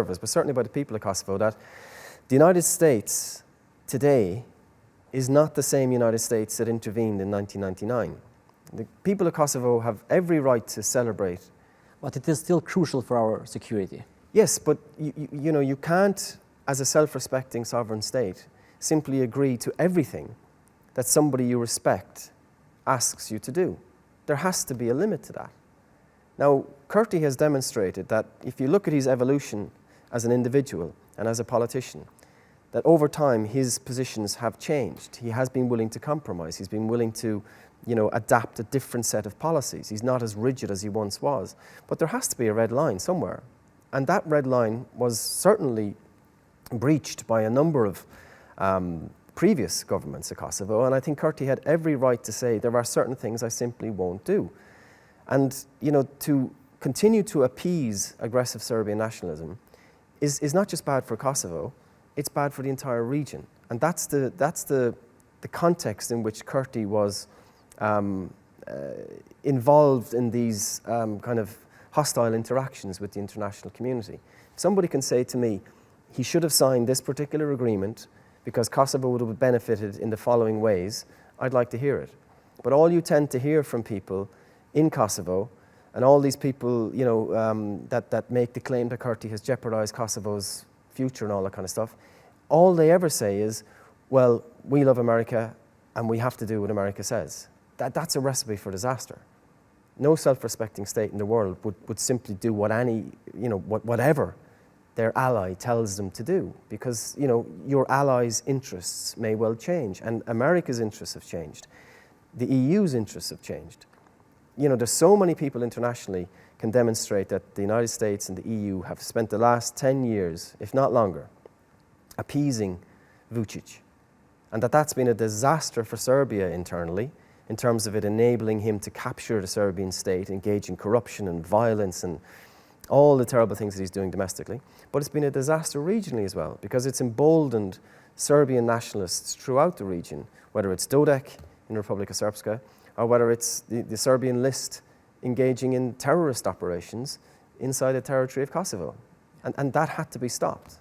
observers, but certainly by the people of Kosovo, that the United States today is not the same United States that intervened in 1999. The people of Kosovo have every right to celebrate. But it is still crucial for our security. Yes, but you can't, as a self-respecting sovereign state, simply agree to everything that somebody you respect asks you to do. There has to be a limit to that. Now, Kurti has demonstrated that if you look at his evolution as an individual and as a politician, that over time his positions have changed. He has been willing to compromise. He's been willing to adapt a different set of policies. He's not as rigid as he once was. But there has to be a red line somewhere. And that red line was certainly breached by a number of previous governments of Kosovo. And I think Kurti had every right to say, there are certain things I simply won't do. And to continue to appease aggressive Serbian nationalism is not just bad for Kosovo, it's bad for the entire region. And that's the context in which Kurti was involved in these kind of hostile interactions with the international community. Somebody can say to me, he should have signed this particular agreement because Kosovo would have benefited in the following ways. I'd like to hear it. But all you tend to hear from people in Kosovo, and all these people that make the claim that Kurti has jeopardized Kosovo's future and all that kind of stuff, all they ever say is, well, we love America and we have to do what America says. That's a recipe for disaster. No self-respecting state in the world would simply do what whatever their ally tells them to do, because your ally's interests may well change, and America's interests have changed. The EU's interests have changed. There's so many people internationally can demonstrate that the United States and the EU have spent the last 10 years, if not longer, appeasing Vučić, and that's been a disaster for Serbia internally, in terms of it enabling him to capture the Serbian state, engage in corruption and violence and all the terrible things that he's doing domestically. But it's been a disaster regionally as well, because it's emboldened Serbian nationalists throughout the region, whether it's Dodek in Republika Srpska, or whether it's the Serbian list engaging in terrorist operations inside the territory of Kosovo. And that had to be stopped.